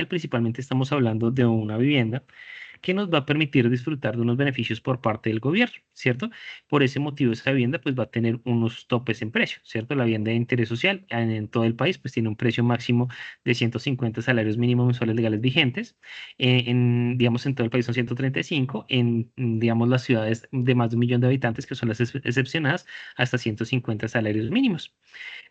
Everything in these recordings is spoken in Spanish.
inicial, principalmente estamos hablando de una vivienda que nos va a permitir disfrutar de unos beneficios por parte del gobierno, ¿cierto? Por ese motivo, esa vivienda pues va a tener unos topes en precio, ¿cierto? La vivienda de interés social en todo el país pues tiene un precio máximo de 150 salarios mínimos mensuales legales vigentes. Digamos, en todo el país son 135, digamos, las ciudades de más de 1 millón de habitantes, que son las excepcionadas, hasta 150 salarios mínimos.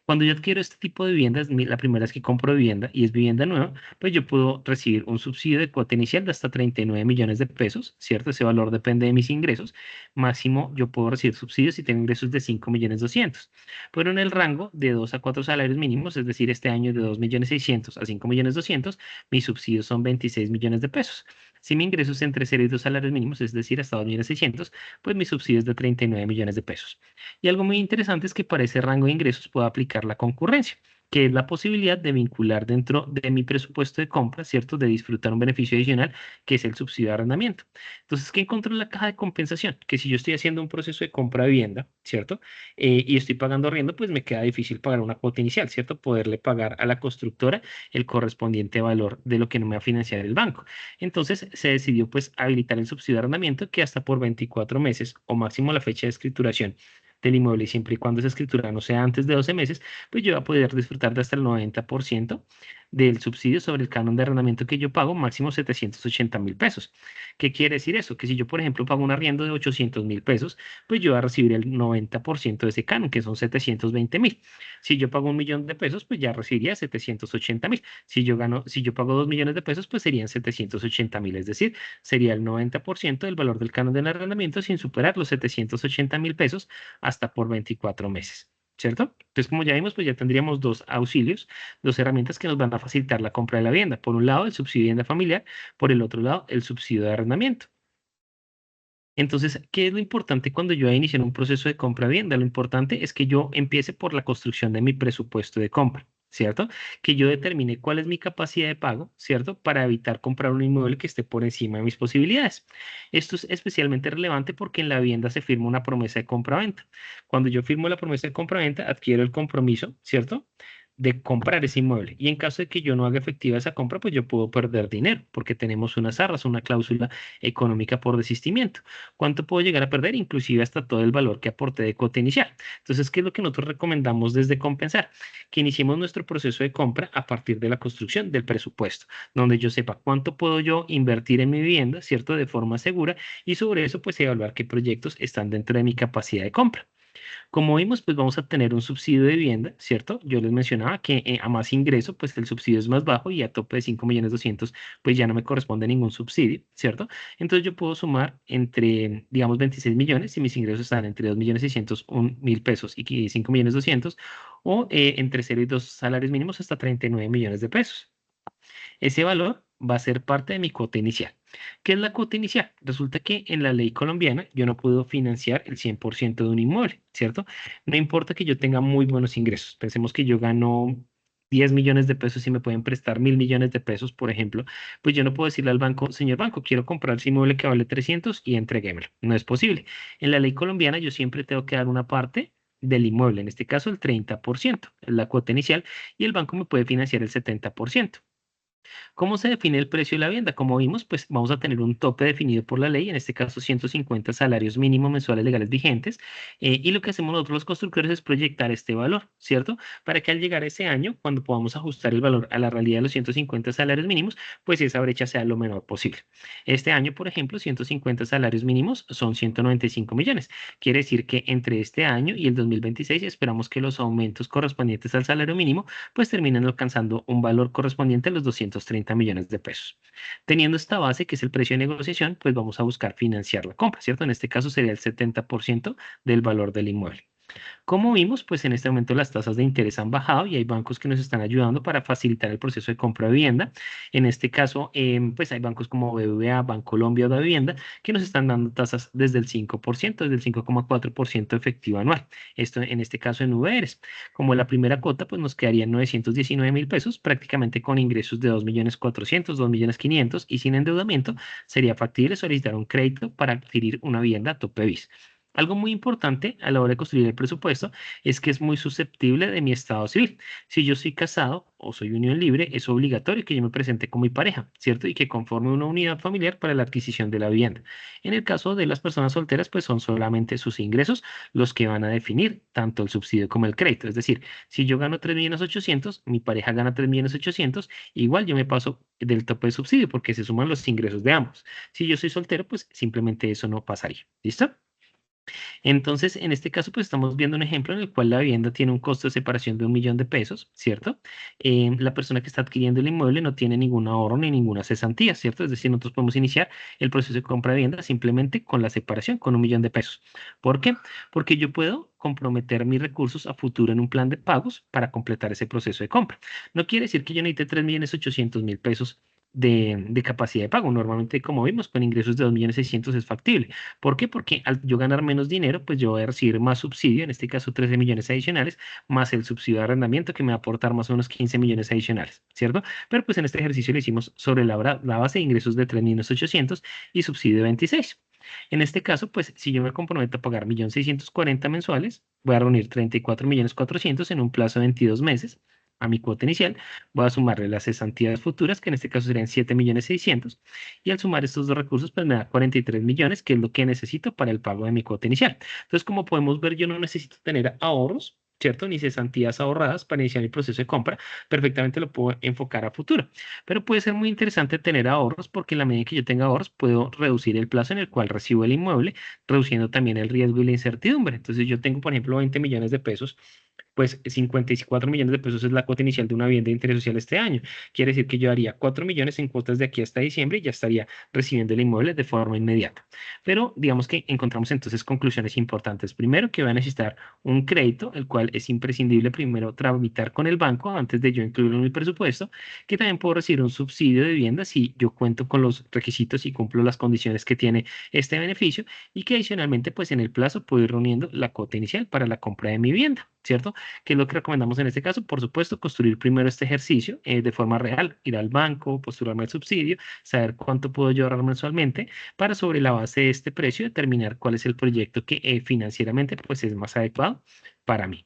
Cuando yo adquiero este tipo de viviendas, la primera vez que compro vivienda y es vivienda nueva, pues yo puedo recibir un subsidio de cuota inicial de hasta 39 millones de pesos, ¿cierto? Ese valor depende de mis ingresos. Máximo yo puedo recibir subsidios si tengo ingresos de 5 millones 200. Pero en el rango de 2 a 4 salarios mínimos, es decir, este año de 2 millones 600 a 5 millones 200, mis subsidios son 26 millones de pesos. Si mi ingreso es entre 0 y 2 salarios mínimos, es decir, hasta 2 millones 600, pues mi subsidio es de 39 millones de pesos. Y algo muy interesante es que para ese rango de ingresos puedo aplicar la concurrencia, que es la posibilidad de vincular dentro de mi presupuesto de compra, ¿cierto? De disfrutar un beneficio adicional, que es el subsidio de arrendamiento. Entonces, ¿qué encontró en la caja de compensación? Que si yo estoy haciendo un proceso de compra de vivienda, ¿cierto? Y estoy pagando arriendo, pues me queda difícil pagar una cuota inicial, ¿cierto? Poderle pagar a la constructora el correspondiente valor de lo que no me va a financiar el banco. Entonces, se decidió pues habilitar el subsidio de arrendamiento que hasta por 24 meses o máximo la fecha de escrituración del inmueble, y siempre y cuando esa escritura no sea antes de 12 meses, pues yo voy a poder disfrutar de hasta el 90% del subsidio sobre el canon de arrendamiento que yo pago, máximo 780.000 pesos. ¿Qué quiere decir eso? Que si yo, por ejemplo, pago un arriendo de 800.000 pesos, pues yo voy a recibir el 90% de ese canon, que son 720.000. Si yo pago 1 millón de pesos, pues ya recibiría 780.000. Si yo pago 2 millones de pesos, pues serían 780.000. Es decir, sería el 90% del valor del canon del arrendamiento sin superar los 780.000 pesos hasta por 24 meses. ¿Cierto? Entonces, como ya vimos, pues ya tendríamos dos auxilios, dos herramientas que nos van a facilitar la compra de la vivienda. Por un lado, el subsidio de vivienda familiar, por el otro lado, el subsidio de arrendamiento. Entonces, ¿qué es lo importante cuando yo voy a iniciar un proceso de compra de vivienda? Lo importante es que yo empiece por la construcción de mi presupuesto de compra, ¿cierto? Que yo determine cuál es mi capacidad de pago, ¿cierto? Para evitar comprar un inmueble que esté por encima de mis posibilidades. Esto es especialmente relevante porque en la vivienda se firma una promesa de compra-venta. Cuando yo firmo la promesa de compra-venta, adquiero el compromiso, ¿cierto? De comprar ese inmueble. Y en caso de que yo no haga efectiva esa compra, pues yo puedo perder dinero porque tenemos unas arras, una cláusula económica por desistimiento. ¿Cuánto puedo llegar a perder? Inclusive hasta todo el valor que aporté de cuota inicial. Entonces, ¿qué es lo que nosotros recomendamos desde Compensar? Que iniciemos nuestro proceso de compra a partir de la construcción del presupuesto, donde yo sepa cuánto puedo yo invertir en mi vivienda, ¿cierto? De forma segura y sobre eso, pues evaluar qué proyectos están dentro de mi capacidad de compra. Como vimos, pues vamos a tener un subsidio de vivienda, ¿cierto? Yo les mencionaba que a más ingreso, pues el subsidio es más bajo y a tope de 5 millones 200, pues ya no me corresponde ningún subsidio, ¿cierto? Entonces yo puedo sumar entre, digamos, 26 millones si mis ingresos están entre 2 millones 601.000 pesos y 5 millones 200, o entre 0 y 2 salarios mínimos hasta 39 millones de pesos. Ese valor va a ser parte de mi cuota inicial. ¿Qué es la cuota inicial? Resulta que en la ley colombiana yo no puedo financiar el 100% de un inmueble, ¿cierto? No importa que yo tenga muy buenos ingresos. Pensemos que yo gano 10 millones de pesos y me pueden prestar 1.000 millones de pesos, por ejemplo, pues yo no puedo decirle al banco, señor banco, quiero comprar ese inmueble que vale 300 y entreguémelo. No es posible. En la ley colombiana yo siempre tengo que dar una parte del inmueble, en este caso el 30%, es la cuota inicial, y el banco me puede financiar el 70%. ¿Cómo se define el precio de la vivienda? Como vimos, pues vamos a tener un tope definido por la ley, en este caso 150 salarios mínimos mensuales legales vigentes, y lo que hacemos nosotros los constructores es proyectar este valor, ¿cierto? Para que al llegar a ese año, cuando podamos ajustar el valor a la realidad de los 150 salarios mínimos, pues esa brecha sea lo menor posible. Este año, por ejemplo, 150 salarios mínimos son 195 millones. Quiere decir que entre este año y el 2026 esperamos que los aumentos correspondientes al salario mínimo pues terminan alcanzando un valor correspondiente a los 230 millones de pesos. Teniendo esta base, que es el precio de negociación, pues vamos a buscar financiar la compra, ¿cierto? En este caso sería el 70% del valor del inmueble. Como vimos, pues en este momento las tasas de interés han bajado y hay bancos que nos están ayudando para facilitar el proceso de compra de vivienda. En este caso, pues hay bancos como BBVA, Bancolombia o Da Vivienda que nos están dando tasas desde el 5%, desde el 5,4% efectivo anual. Esto en este caso en VRs. Como la primera cuota, pues nos quedarían 919.000 pesos, prácticamente con ingresos de 2.400.000, 2.500.000 y sin endeudamiento, sería factible solicitar un crédito para adquirir una vivienda a tope BIS. Algo muy importante a la hora de construir el presupuesto es que es muy susceptible de mi estado civil. Si yo soy casado o soy unión libre, es obligatorio que yo me presente con mi pareja, ¿cierto? Y que conforme una unidad familiar para la adquisición de la vivienda. En el caso de las personas solteras, pues son solamente sus ingresos los que van a definir tanto el subsidio como el crédito. Es decir, si yo gano 3.800.000, mi pareja gana 3.800.000, igual yo me paso del tope de subsidio porque se suman los ingresos de ambos. Si yo soy soltero, pues simplemente eso no pasaría. ¿Listo? Entonces, en este caso, pues estamos viendo un ejemplo en el cual la vivienda tiene un costo de separación de 1.000.000 de pesos, ¿cierto? La persona que está adquiriendo el inmueble no tiene ningún ahorro ni ninguna cesantía, ¿cierto? Es decir, nosotros podemos iniciar el proceso de compra de vivienda simplemente con la separación, con 1.000.000 de pesos. ¿Por qué? Porque yo puedo comprometer mis recursos a futuro en un plan de pagos para completar ese proceso de compra. No quiere decir que yo necesite 3.800.000 pesos de capacidad de pago. Normalmente, como vimos, con ingresos de 2.600.000 es factible. ¿Por qué? Porque al yo ganar menos dinero, pues yo voy a recibir más subsidio, en este caso 13 millones adicionales, más el subsidio de arrendamiento que me va a aportar más o menos 15 millones adicionales, ¿cierto? Pero pues en este ejercicio lo hicimos sobre la base de ingresos de 3.800.000 y subsidio de 26. En este caso, pues si yo me comprometo a pagar 1.640.000 mensuales, voy a reunir 34.400.000 en un plazo de 22 meses a mi cuota inicial, voy a sumarle las cesantías futuras, que en este caso serían 7.600.000, y al sumar estos dos recursos, pues me da 43 millones, que es lo que necesito para el pago de mi cuota inicial. Entonces, como podemos ver, yo no necesito tener ahorros, ¿cierto? Ni cesantías ahorradas para iniciar mi proceso de compra. Perfectamente lo puedo enfocar a futuro. Pero puede ser muy interesante tener ahorros porque en la medida que yo tenga ahorros, puedo reducir el plazo en el cual recibo el inmueble, reduciendo también el riesgo y la incertidumbre. Entonces, yo tengo, por ejemplo, 20 millones de pesos, pues 54 millones de pesos es la cuota inicial de una vivienda de interés social este año. Quiere decir que yo haría 4 millones en cuotas de aquí hasta diciembre y ya estaría recibiendo el inmueble de forma inmediata. Pero digamos que encontramos entonces conclusiones importantes. Primero, que voy a necesitar un crédito, el cual es imprescindible primero tramitar con el banco antes de yo incluirlo en mi presupuesto, que también puedo recibir un subsidio de vivienda si yo cuento con los requisitos y cumplo las condiciones que tiene este beneficio, y que adicionalmente pues en el plazo puedo ir reuniendo la cuota inicial para la compra de mi vivienda, ¿cierto? ¿Qué es lo que recomendamos en este caso? Por supuesto, construir primero este ejercicio de forma real, ir al banco, postularme el subsidio, saber cuánto puedo yo ahorrar mensualmente, para sobre la base de este precio determinar cuál es el proyecto que financieramente pues es más adecuado para mí.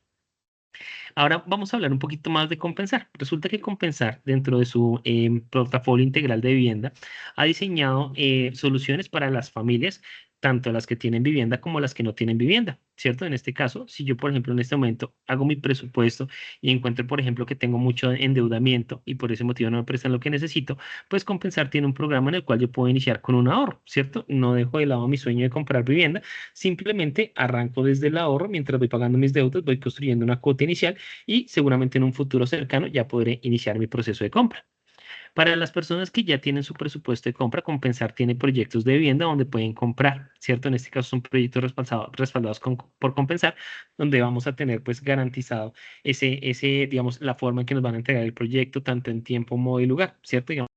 Ahora vamos a hablar un poquito más de Compensar. Resulta que Compensar, dentro de su portafolio integral de vivienda, ha diseñado soluciones para las familias, tanto las que tienen vivienda como las que no tienen vivienda, ¿cierto? En este caso, si yo, por ejemplo, en este momento hago mi presupuesto y encuentro, por ejemplo, que tengo mucho endeudamiento y por ese motivo no me prestan lo que necesito, pues Compensar tiene un programa en el cual yo puedo iniciar con un ahorro, ¿cierto? No dejo de lado mi sueño de comprar vivienda, simplemente arranco desde el ahorro mientras voy pagando mis deudas, voy construyendo una cuota inicial y seguramente en un futuro cercano ya podré iniciar mi proceso de compra. Para las personas que ya tienen su presupuesto de compra, Compensar tiene proyectos de vivienda donde pueden comprar, ¿cierto? En este caso son proyectos respaldados por Compensar, donde vamos a tener pues garantizado digamos, la forma en que nos van a entregar el proyecto, tanto en tiempo, modo y lugar, ¿cierto? Digamos,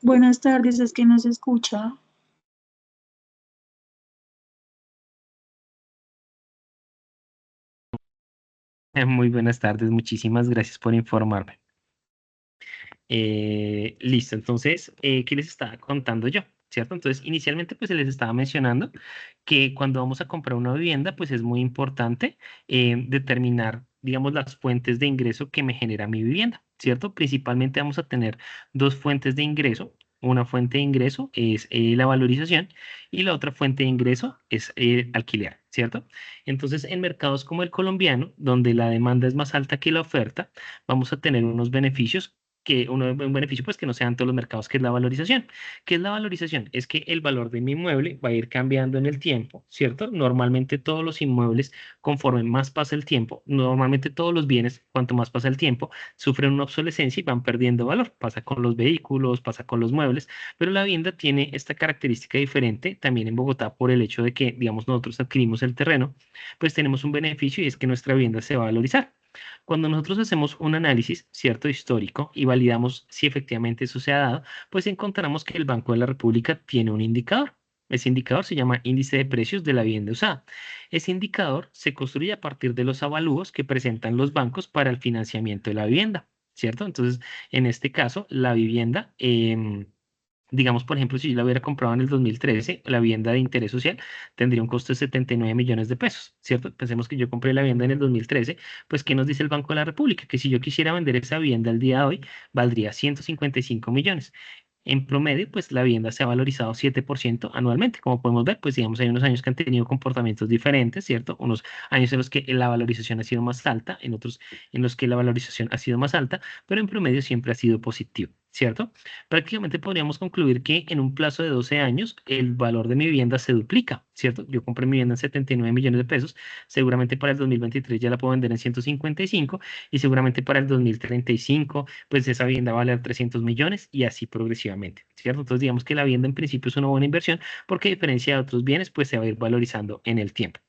Buenas tardes, es que no se escucha. muy buenas tardes, muchísimas gracias por informarme. Listo, entonces, ¿qué les estaba contando yo? ¿Cierto? Entonces, inicialmente, pues se les estaba mencionando que cuando vamos a comprar una vivienda, pues es muy importante determinar, digamos, las fuentes de ingreso que me genera mi vivienda, ¿cierto? Principalmente vamos a tener dos fuentes de ingreso. Una fuente de ingreso es la valorización y la otra fuente de ingreso es alquiler, ¿cierto? Entonces, en mercados como el colombiano, donde la demanda es más alta que la oferta, vamos a tener unos beneficios un beneficio pues que no sean todos los mercados, que es la valorización. ¿Qué es la valorización? Es que el valor de mi inmueble va a ir cambiando en el tiempo, ¿cierto? Normalmente todos los inmuebles, conforme más pasa el tiempo, normalmente todos los bienes, cuanto más pasa el tiempo, sufren una obsolescencia y van perdiendo valor. Pasa con los vehículos, pasa con los muebles, pero la vivienda tiene esta característica diferente también en Bogotá por el hecho de que, digamos, nosotros adquirimos el terreno, pues tenemos un beneficio y es que nuestra vivienda se va a valorizar. Cuando nosotros hacemos un análisis, cierto, histórico y validamos si efectivamente eso se ha dado, pues encontramos que el Banco de la República tiene un indicador. Ese indicador se llama índice de precios de la vivienda usada. Ese indicador se construye a partir de los avalúos que presentan los bancos para el financiamiento de la vivienda, ¿cierto? Entonces, en este caso, la vivienda, digamos, por ejemplo, si yo la hubiera comprado en el 2013, la vivienda de interés social tendría un costo de 79 millones de pesos, ¿cierto? Pensemos que yo compré la vivienda en el 2013, pues ¿qué nos dice el Banco de la República? Que si yo quisiera vender esa vivienda al día de hoy, valdría 155 millones. En promedio, pues la vivienda se ha valorizado 7% anualmente. Como podemos ver, pues digamos, hay unos años que han tenido comportamientos diferentes, ¿cierto? Unos años en los que la valorización ha sido más alta, en otros en los que la valorización ha sido más alta, pero en promedio siempre ha sido positivo, ¿cierto? Prácticamente podríamos concluir que en un plazo de 12 años el valor de mi vivienda se duplica, ¿cierto? Yo compré mi vivienda en 79 millones de pesos, seguramente para el 2023 ya la puedo vender en 155 y seguramente para el 2035 pues esa vivienda va a valer 300 millones y así progresivamente, ¿cierto? Entonces digamos que la vivienda en principio es una buena inversión porque a diferencia de otros bienes pues se va a ir valorizando en el tiempo.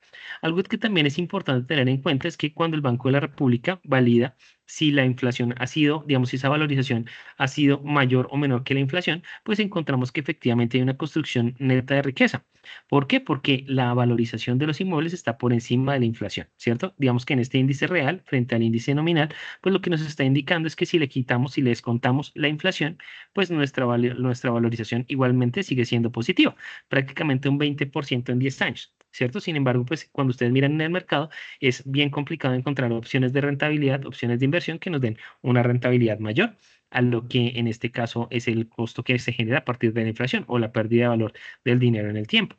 Algo que también es importante tener en cuenta es que cuando el Banco de la República valida si la inflación ha sido, digamos, si esa valorización ha sido mayor o menor que la inflación, pues encontramos que efectivamente hay una construcción neta de riqueza. ¿Por qué? Porque la valorización de los inmuebles está por encima de la inflación, ¿cierto? Digamos que en este índice real, frente al índice nominal, pues lo que nos está indicando es que si le quitamos, si le descontamos la inflación, pues nuestra valorización igualmente sigue siendo positiva, prácticamente un 20% en 10 años. ¿Cierto? Sin embargo, pues cuando ustedes miran en el mercado, es bien complicado encontrar opciones de rentabilidad, opciones de inversión que nos den una rentabilidad mayor a lo que en este caso es el costo que se genera a partir de la inflación o la pérdida de valor del dinero en el tiempo.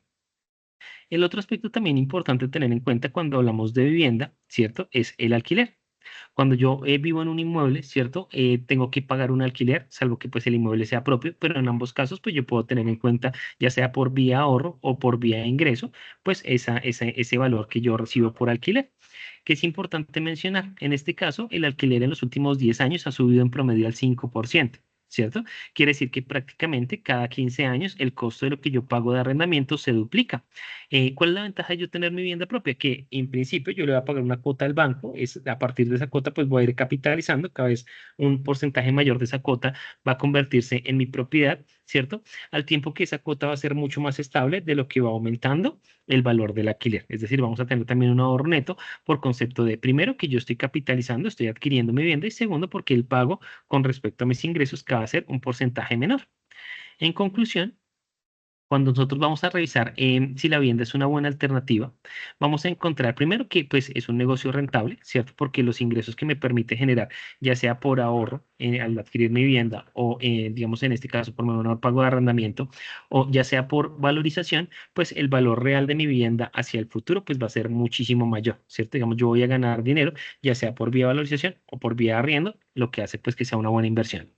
El otro aspecto también importante tener en cuenta cuando hablamos de vivienda, ¿cierto? Es el alquiler. Cuando yo vivo en un inmueble, ¿cierto? Tengo que pagar un alquiler, salvo que pues el inmueble sea propio, pero en ambos casos pues yo puedo tener en cuenta, ya sea por vía ahorro o por vía ingreso, pues ese valor que yo recibo por alquiler. Que es importante mencionar, en este caso, el alquiler en los últimos 10 años ha subido en promedio al 5%. ¿Cierto? Quiere decir que prácticamente cada 15 años el costo de lo que yo pago de arrendamiento se duplica. ¿Cuál es la ventaja de yo tener mi vivienda propia? Que en principio yo le voy a pagar una cuota al banco, a partir de esa cuota pues voy a ir capitalizando, cada vez un porcentaje mayor de esa cuota va a convertirse en mi propiedad, ¿cierto? Al tiempo que esa cuota va a ser mucho más estable de lo que va aumentando el valor del alquiler. Es decir, vamos a tener también un ahorro neto por concepto de, primero, que yo estoy capitalizando, estoy adquiriendo mi vivienda y segundo, porque el pago con respecto a mis ingresos que va a ser un porcentaje menor. En conclusión, cuando nosotros vamos a revisar si la vivienda es una buena alternativa, vamos a encontrar primero que pues es un negocio rentable, ¿cierto? Porque los ingresos que me permite generar, ya sea por ahorro al adquirir mi vivienda o digamos en este caso por menor pago de arrendamiento o ya sea por valorización, pues el valor real de mi vivienda hacia el futuro pues va a ser muchísimo mayor, ¿cierto? Digamos yo voy a ganar dinero, ya sea por vía valorización o por vía arriendo, lo que hace pues que sea una buena inversión.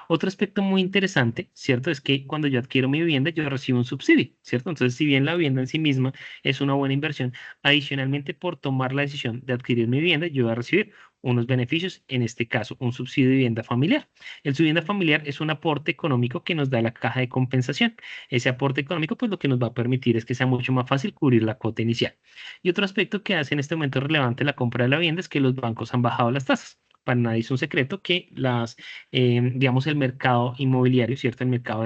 Otro aspecto muy interesante, ¿cierto? Es que cuando yo adquiero mi vivienda, yo recibo un subsidio, ¿cierto? Entonces, si bien la vivienda en sí misma es una buena inversión, adicionalmente por tomar la decisión de adquirir mi vivienda, yo voy a recibir unos beneficios, en este caso, un subsidio de vivienda familiar. El subsidio de vivienda familiar es un aporte económico que nos da la caja de compensación. Ese aporte económico, pues lo que nos va a permitir es que sea mucho más fácil cubrir la cuota inicial. Y otro aspecto que hace en este momento relevante la compra de la vivienda es que los bancos han bajado las tasas. Para nadie es un secreto que digamos, el mercado inmobiliario, ¿cierto? El mercado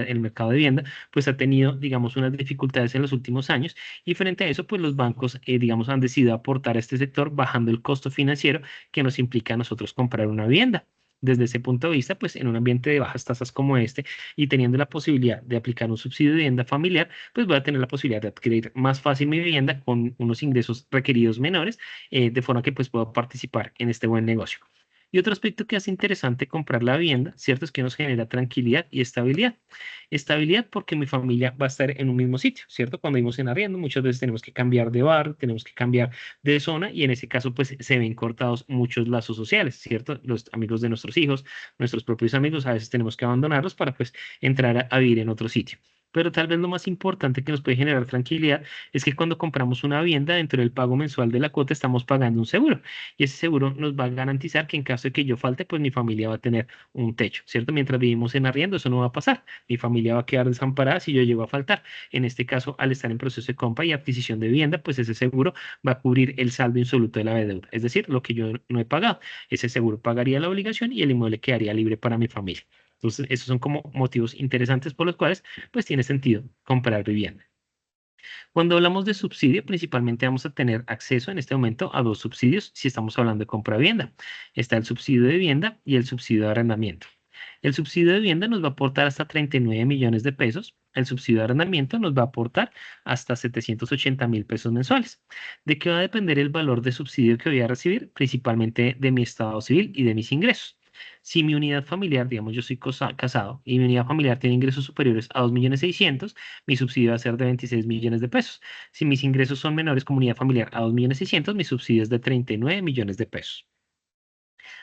de vivienda, pues ha tenido, digamos, unas dificultades en los últimos años y frente a eso, pues los bancos, digamos, han decidido aportar a este sector bajando el costo financiero que nos implica a nosotros comprar una vivienda. Desde ese punto de vista, pues en un ambiente de bajas tasas como este y teniendo la posibilidad de aplicar un subsidio de vivienda familiar, pues voy a tener la posibilidad de adquirir más fácil mi vivienda con unos ingresos requeridos menores, de forma que pues puedo participar en este buen negocio. Y otro aspecto que hace interesante comprar la vivienda, ¿cierto? Es que nos genera tranquilidad y estabilidad. Estabilidad porque mi familia va a estar en un mismo sitio, ¿cierto? Cuando vivimos en arriendo, muchas veces tenemos que cambiar de barrio, tenemos que cambiar de zona y en ese caso, pues se ven cortados muchos lazos sociales, ¿cierto? Los amigos de nuestros hijos, nuestros propios amigos, a veces tenemos que abandonarlos para, pues, entrar a vivir en otro sitio. Pero tal vez lo más importante que nos puede generar tranquilidad es que cuando compramos una vivienda, dentro del pago mensual de la cuota, estamos pagando un seguro y ese seguro nos va a garantizar que en caso de que yo falte, pues mi familia va a tener un techo, ¿cierto? Mientras vivimos en arriendo, eso no va a pasar. Mi familia va a quedar desamparada si yo llego a faltar. En este caso, al estar en proceso de compra y adquisición de vivienda, pues ese seguro va a cubrir el saldo insoluto de la deuda, es decir, lo que yo no he pagado. Ese seguro pagaría la obligación y el inmueble quedaría libre para mi familia. Entonces, esos son como motivos interesantes por los cuales, pues, tiene sentido comprar vivienda. Cuando hablamos de subsidio, principalmente vamos a tener acceso en este momento a dos subsidios si estamos hablando de compra-vivienda. Está el subsidio de vivienda y el subsidio de arrendamiento. El subsidio de vivienda nos va a aportar hasta 39 millones de pesos. El subsidio de arrendamiento nos va a aportar hasta 780.000 pesos mensuales. ¿De qué va a depender el valor de subsidio que voy a recibir? Principalmente de mi estado civil y de mis ingresos. Si mi unidad familiar, digamos, yo soy casado y mi unidad familiar tiene ingresos superiores a 2.600.000, mi subsidio va a ser de 26 millones de pesos. Si mis ingresos son menores como unidad familiar a 2.600.000, mi subsidio es de 39 millones de pesos.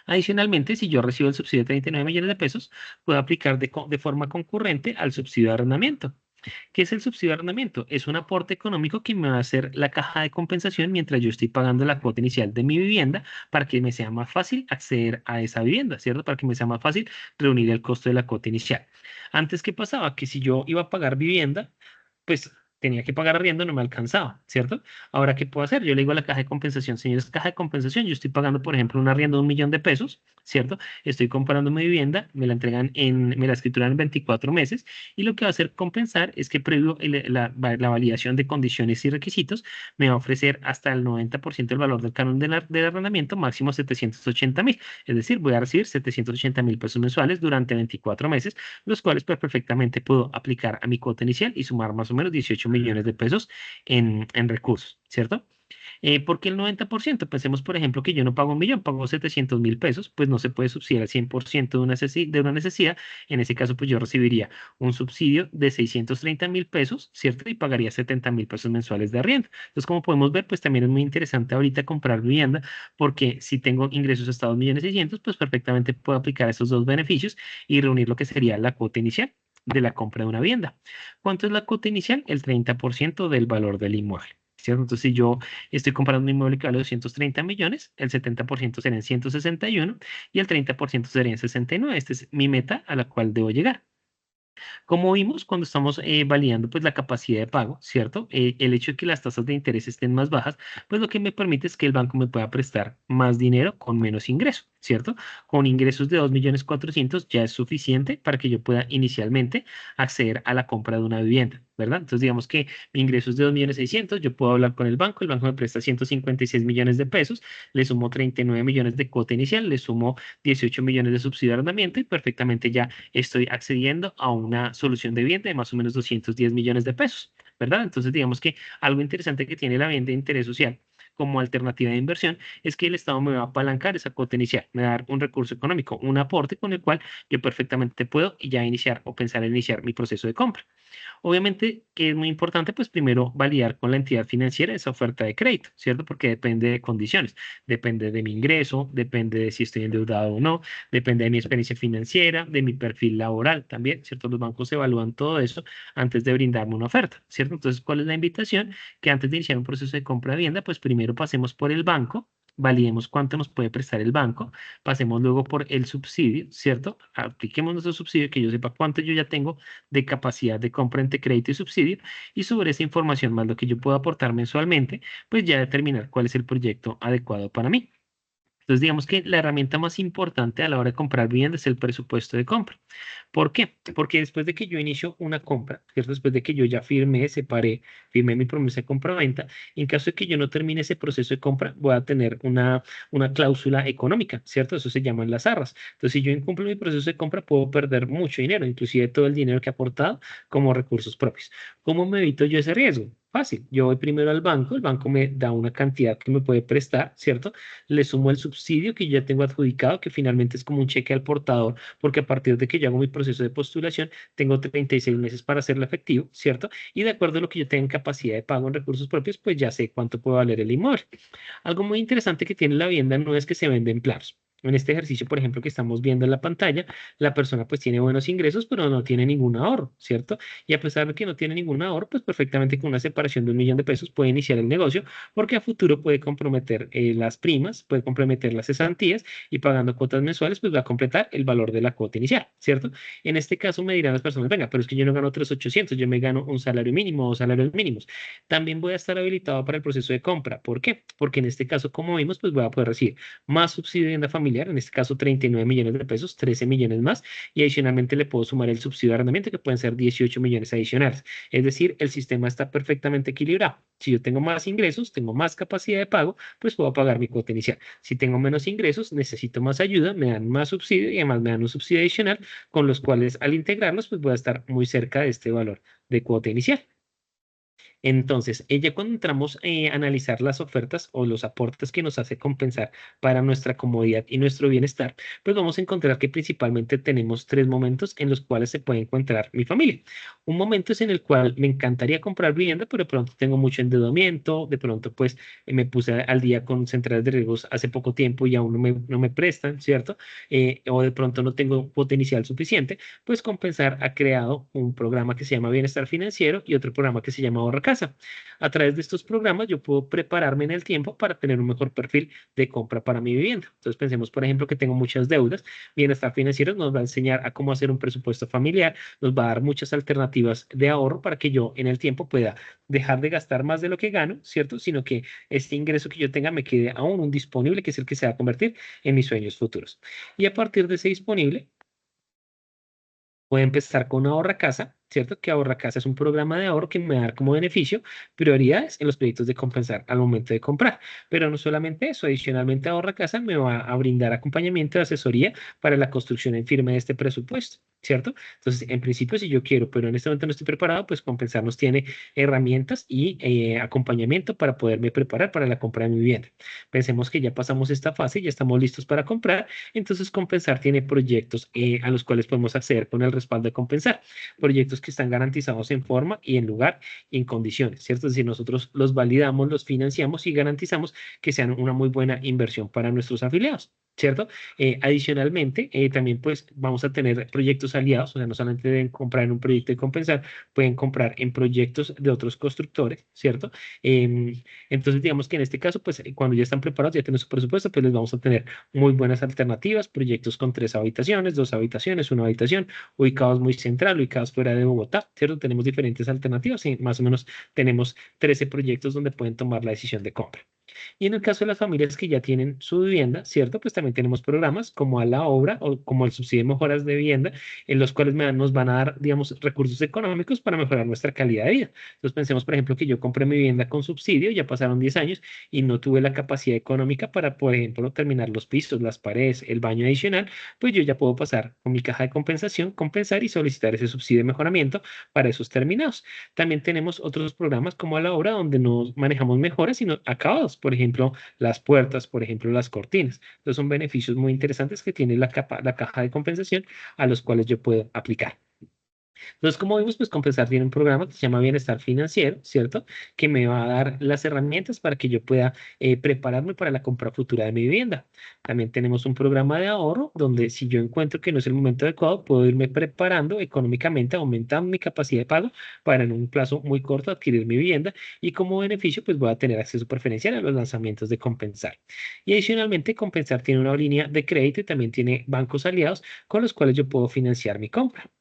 Adicionalmente, si yo recibo el subsidio de 39 millones de pesos, puedo aplicar de forma concurrente al subsidio de arrendamiento. ¿Qué es el subsidio de arrendamiento? Es un aporte económico que me va a hacer la caja de compensación mientras yo estoy pagando la cuota inicial de mi vivienda para que me sea más fácil acceder a esa vivienda, ¿cierto? Para que me sea más fácil reunir el costo de la cuota inicial. Antes, ¿qué pasaba? Que si yo iba a pagar vivienda, pues tenía que pagar arriendo, no me alcanzaba, ¿cierto? Ahora, ¿qué puedo hacer? Yo le digo a la caja de compensación, señores, caja de compensación, yo estoy pagando, por ejemplo, un arriendo de 1 millón de pesos, ¿cierto? Estoy comprando mi vivienda, me la entregan me la escrituran en 24 meses y lo que va a hacer compensar es que previo la validación de condiciones y requisitos me va a ofrecer hasta el 90% del valor del canon del arrendamiento, máximo 780.000. Es decir, voy a recibir 780.000 pesos mensuales durante 24 meses, los cuales pues perfectamente puedo aplicar a mi cuota inicial y sumar más o menos 18 millones de pesos en recursos, ¿cierto? ¿Por qué el 90%? Pensemos, por ejemplo, que yo no pago 1 millón, pago 700.000 pesos, pues no se puede subsidiar al 100% de una necesidad. En ese caso, pues yo recibiría un subsidio de 630.000 pesos, ¿cierto? Y pagaría 70.000 pesos mensuales de arriendo. Entonces, como podemos ver, pues también es muy interesante ahorita comprar vivienda, porque si tengo ingresos hasta 2.600.000, pues perfectamente puedo aplicar esos dos beneficios y reunir lo que sería la cuota inicial de la compra de una vivienda. ¿Cuánto es la cuota inicial? El 30% del valor del inmueble. ¿Cierto? Entonces, si yo estoy comprando un inmueble que vale 230 millones, el 70% serían 161 y el 30% serían 69. Esta es mi meta a la cual debo llegar. Como vimos cuando estamos validando pues la capacidad de pago, ¿cierto? El hecho de que las tasas de interés estén más bajas, pues lo que me permite es que el banco me pueda prestar más dinero con menos ingreso, ¿cierto? Con ingresos de 2.400.000 ya es suficiente para que yo pueda inicialmente acceder a la compra de una vivienda, ¿verdad? Entonces digamos que mi ingreso es de 2.600.000, yo puedo hablar con el banco me presta 156 millones de pesos, le sumo 39 millones de cuota inicial, le sumo 18 millones de subsidio de arrendamiento y perfectamente ya estoy accediendo a una solución de vivienda de más o menos 210 millones de pesos, ¿verdad? Entonces, digamos que algo interesante que tiene la vivienda de interés social como alternativa de inversión es que el Estado me va a apalancar esa cuota inicial, me va a dar un recurso económico, un aporte con el cual yo perfectamente puedo ya iniciar o pensar en iniciar mi proceso de compra. Obviamente que es muy importante, pues primero validar con la entidad financiera esa oferta de crédito, ¿cierto? Porque depende de condiciones, depende de mi ingreso, depende de si estoy endeudado o no, depende de mi experiencia financiera, de mi perfil laboral también, ¿cierto? Los bancos evalúan todo eso antes de brindarme una oferta, ¿cierto? Entonces, ¿cuál es la invitación? Que antes de iniciar un proceso de compra de vivienda, pues primero pasemos por el banco. Validemos cuánto nos puede prestar el banco, pasemos luego por el subsidio, ¿cierto? Apliquemos nuestro subsidio, que yo sepa cuánto yo ya tengo de capacidad de compra entre crédito y subsidio y sobre esa información más lo que yo puedo aportar mensualmente, pues ya determinar cuál es el proyecto adecuado para mí. Entonces, digamos que la herramienta más importante a la hora de comprar vivienda es el presupuesto de compra. ¿Por qué? Porque después de que yo inicio una compra, ¿cierto? Después de que yo ya firmé, separé, firmé mi promesa de compra-venta, en caso de que yo no termine ese proceso de compra, voy a tener una cláusula económica, ¿cierto? Eso se llaman las arras. Entonces, si yo incumplo mi proceso de compra, puedo perder mucho dinero, inclusive todo el dinero que he aportado como recursos propios. ¿Cómo me evito yo ese riesgo? Fácil, yo voy primero al banco, el banco me da una cantidad que me puede prestar, ¿cierto? Le sumo el subsidio que yo ya tengo adjudicado, que finalmente es como un cheque al portador, porque a partir de que yo hago mi proceso de postulación, tengo 36 meses para hacerlo efectivo, ¿cierto? Y de acuerdo a lo que yo tenga en capacidad de pago en recursos propios, pues ya sé cuánto puede valer el inmueble. Algo muy interesante que tiene la vivienda no es que se vende en plazos. En este ejercicio, por ejemplo, que estamos viendo en la pantalla, la persona pues tiene buenos ingresos, pero no tiene ningún ahorro, ¿cierto? Y a pesar de que no tiene ningún ahorro, pues perfectamente con una separación de 1 millón de pesos puede iniciar el negocio, porque a futuro puede comprometer las primas, puede comprometer las cesantías y pagando cuotas mensuales, pues va a completar el valor de la cuota inicial, ¿cierto? En este caso me dirán las personas, venga, pero es que yo no gano 3.800, yo me gano un salario mínimo o salarios mínimos. También voy a estar habilitado para el proceso de compra. ¿Por qué? Porque en este caso, como vimos, pues voy a poder recibir más subsidio de vivienda familiar, en este caso 39 millones de pesos, 13 millones más, y adicionalmente le puedo sumar el subsidio de arrendamiento, que pueden ser 18 millones adicionales. Es decir, el sistema está perfectamente equilibrado. Si yo tengo más ingresos, tengo más capacidad de pago, pues puedo pagar mi cuota inicial. Si tengo menos ingresos, necesito más ayuda, me dan más subsidio y además me dan un subsidio adicional, con los cuales al integrarlos, pues voy a estar muy cerca de este valor de cuota inicial. Entonces, ella cuando entramos a analizar las ofertas o los aportes que nos hace compensar para nuestra comodidad y nuestro bienestar, pues vamos a encontrar que principalmente tenemos tres momentos en los cuales se puede encontrar mi familia. Un momento es en el cual me encantaría comprar vivienda, pero de pronto tengo mucho endeudamiento, de pronto pues me puse al día con centrales de riesgos hace poco tiempo y aún no me prestan, ¿cierto? O de pronto no tengo cuota inicial suficiente, pues Compensar ha creado un programa que se llama Bienestar Financiero y otro programa que se llama Ahorra Casa. A través de estos programas yo puedo prepararme en el tiempo para tener un mejor perfil de compra para mi vivienda. Entonces pensemos, por ejemplo, que tengo muchas deudas. Bienestar Financiero nos va a enseñar a cómo hacer un presupuesto familiar, nos va a dar muchas alternativas de ahorro para que yo en el tiempo pueda dejar de gastar más de lo que gano, ¿cierto? Sino que este ingreso que yo tenga me quede aún un disponible, que es el que se va a convertir en mis sueños futuros. Y a partir de ese disponible, puede empezar con Ahorra Casa, ¿cierto? Que Ahorra Casa es un programa de ahorro que me va a dar como beneficio prioridades en los proyectos de compensar al momento de comprar. Pero no solamente eso, adicionalmente Ahorra Casa me va a brindar acompañamiento y asesoría para la construcción en firme de este presupuesto, ¿cierto? Entonces, en principio, si yo quiero, pero en este momento no estoy preparado, pues Compensar nos tiene herramientas y acompañamiento para poderme preparar para la compra de mi vivienda. Pensemos que ya pasamos esta fase, ya estamos listos para comprar, entonces Compensar tiene proyectos a los cuales podemos acceder con el respaldo de Compensar, proyectos que están garantizados en forma y en lugar y en condiciones, ¿cierto? Es decir, nosotros los validamos, los financiamos y garantizamos que sean una muy buena inversión para nuestros afiliados. ¿Cierto? Adicionalmente, también pues vamos a tener proyectos aliados, o sea, no solamente deben comprar en un proyecto y compensar, pueden comprar en proyectos de otros constructores, ¿cierto? Entonces, digamos que en este caso, pues cuando ya están preparados, ya tienen su presupuesto, pues les vamos a tener muy buenas alternativas, proyectos con 3 habitaciones, 2 habitaciones, una habitación, ubicados muy central, ubicados fuera de Bogotá, ¿cierto? Tenemos diferentes alternativas y más o menos tenemos 13 proyectos donde pueden tomar la decisión de compra. Y en el caso de las familias que ya tienen su vivienda, ¿cierto? Pues también tenemos programas como a la obra o como el subsidio de mejoras de vivienda, en los cuales nos van a dar, digamos, recursos económicos para mejorar nuestra calidad de vida. Entonces pensemos, por ejemplo, que yo compré mi vivienda con subsidio, ya pasaron 10 años y no tuve la capacidad económica para, por ejemplo, terminar los pisos, las paredes, el baño adicional, pues yo ya puedo pasar con mi caja de compensación, compensar y solicitar ese subsidio de mejoramiento para esos terminados. También tenemos otros programas como a la obra donde no manejamos mejoras, sino acabados. Por ejemplo, las puertas, por ejemplo, las cortinas. Entonces son beneficios muy interesantes que tiene la caja de compensación a los cuales yo puedo aplicar. Entonces, como vimos, pues Compensar tiene un programa que se llama Bienestar Financiero, ¿cierto? Que me va a dar las herramientas para que yo pueda prepararme para la compra futura de mi vivienda. También tenemos un programa de ahorro donde si yo encuentro que no es el momento adecuado, puedo irme preparando económicamente, aumentando mi capacidad de pago para en un plazo muy corto adquirir mi vivienda y como beneficio, pues voy a tener acceso preferencial a los lanzamientos de Compensar. Y adicionalmente, Compensar tiene una línea de crédito y también tiene bancos aliados con los cuales yo puedo financiar mi compra.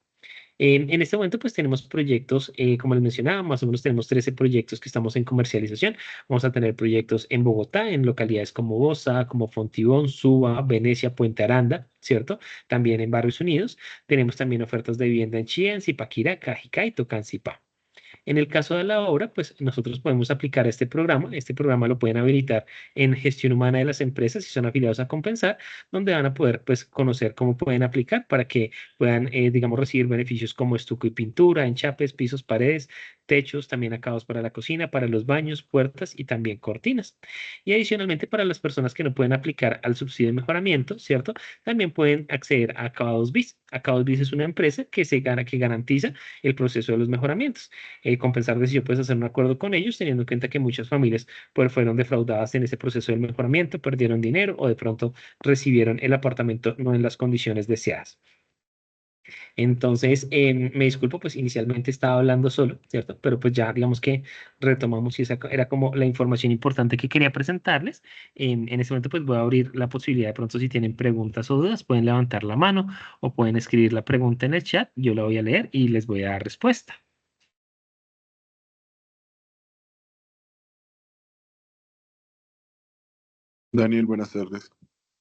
En este momento, pues tenemos proyectos, como les mencionaba, más o menos tenemos 13 proyectos que estamos en comercialización. Vamos a tener proyectos en Bogotá, en localidades como Bosa, como Fontibón, Suba, Venecia, Puente Aranda, ¿cierto? También en Barrios Unidos. Tenemos también ofertas de vivienda en Chía, en Zipaquirá, Cajicá y Tocancipá. En el caso de la obra, pues nosotros podemos aplicar este programa. Este programa lo pueden habilitar en gestión humana de las empresas si son afiliados a Compensar, donde van a poder pues conocer cómo pueden aplicar para que puedan, digamos, recibir beneficios como estuco y pintura, enchapes, pisos, paredes, techos también acabados para la cocina, para los baños, puertas y también cortinas. Y adicionalmente para las personas que no pueden aplicar al subsidio de mejoramiento, ¿cierto? También pueden acceder a Acabados BIS. Acabados BIS es una empresa que garantiza el proceso de los mejoramientos. Compensar de si yo puedes hacer un acuerdo con ellos, teniendo en cuenta que muchas familias pues, fueron defraudadas en ese proceso del mejoramiento, perdieron dinero o de pronto recibieron el apartamento no en las condiciones deseadas. Entonces, me disculpo, pues inicialmente estaba hablando solo, ¿cierto? Pero pues ya digamos que retomamos y esa era como la información importante que quería presentarles. En este momento pues voy a abrir la posibilidad de pronto si tienen preguntas o dudas, pueden levantar la mano o pueden escribir la pregunta en el chat, yo la voy a leer y les voy a dar respuesta. Daniel, buenas tardes.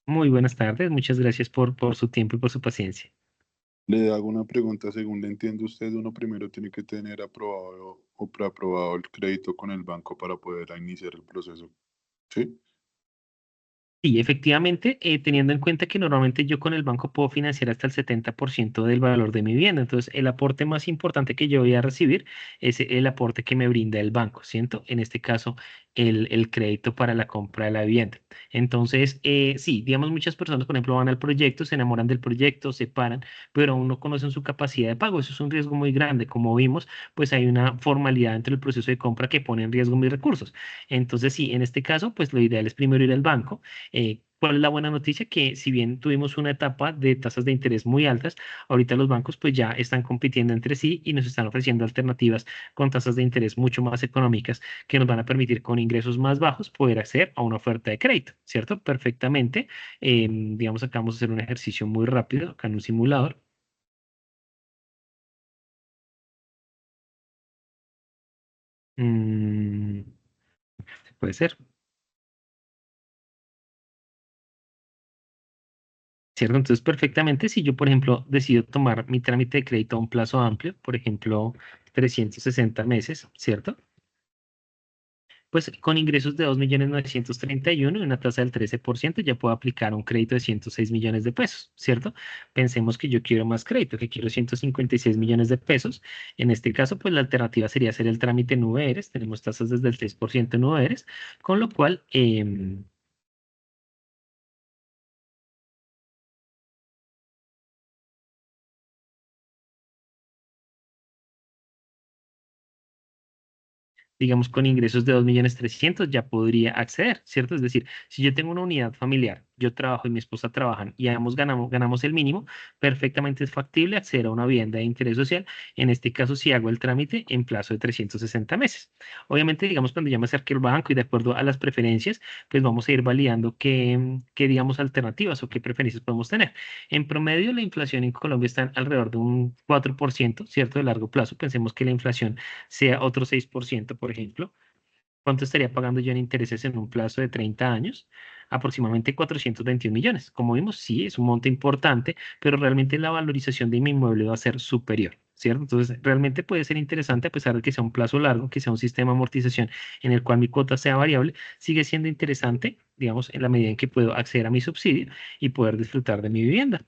Muy buenas tardes, muchas gracias por su tiempo y por su paciencia. Le hago una pregunta, según le entiendo usted, uno primero tiene que tener aprobado o preaprobado el crédito con el banco para poder iniciar el proceso. ¿Sí? Sí, efectivamente, teniendo en cuenta que normalmente yo con el banco puedo financiar hasta el 70% del valor de mi vivienda. Entonces, el aporte más importante que yo voy a recibir es el aporte que me brinda el banco, ¿cierto? En este caso, el crédito para la compra de la vivienda. Entonces, sí, digamos, muchas personas, por ejemplo, van al proyecto, se enamoran del proyecto, se paran, pero aún no conocen su capacidad de pago. Eso es un riesgo muy grande. Como vimos, pues hay una formalidad dentro del proceso de compra que pone en riesgo mis recursos. Entonces, sí, en este caso, pues lo ideal es primero ir al banco. ¿Cuál es la buena noticia? Que si bien tuvimos una etapa de tasas de interés muy altas, ahorita los bancos pues ya están compitiendo entre sí y nos están ofreciendo alternativas con tasas de interés mucho más económicas que nos van a permitir con ingresos más bajos poder acceder a una oferta de crédito, ¿cierto? Perfectamente. Digamos, acá vamos a hacer un ejercicio muy rápido, acá en un simulador. Mm, puede ser. ¿Cierto? Entonces, perfectamente, si yo, por ejemplo, decido tomar mi trámite de crédito a un plazo amplio, por ejemplo, 360 meses, ¿cierto? Pues con ingresos de 2.931.000 y una tasa del 13% ya puedo aplicar un crédito de 106 millones de pesos, ¿cierto? Pensemos que yo quiero más crédito, que quiero 156 millones de pesos. En este caso, pues la alternativa sería hacer el trámite en VERES. Tenemos tasas desde el 3% en VERES, con lo cual, digamos, con ingresos de 2.300.000 ya podría acceder, ¿cierto? Es decir, si yo tengo una unidad familiar, yo trabajo y mi esposa trabajan y ambos ganamos el mínimo, perfectamente es factible acceder a una vivienda de interés social, en este caso si hago el trámite en plazo de 360 meses. Obviamente, digamos, cuando ya me acerque al banco y de acuerdo a las preferencias, pues vamos a ir validando qué digamos, alternativas o qué preferencias podemos tener. En promedio, la inflación en Colombia está alrededor de un 4%, ¿cierto? De largo plazo. Pensemos que la inflación sea otro 6%, por ejemplo. ¿Cuánto estaría pagando yo en intereses en un plazo de 30 años? Aproximadamente 421 millones. Como vimos, sí, es un monto importante, pero realmente la valorización de mi inmueble va a ser superior, ¿cierto? Entonces, realmente puede ser interesante, a pesar de que sea un plazo largo, que sea un sistema de amortización en el cual mi cuota sea variable, sigue siendo interesante, digamos, en la medida en que puedo acceder a mi subsidio y poder disfrutar de mi vivienda.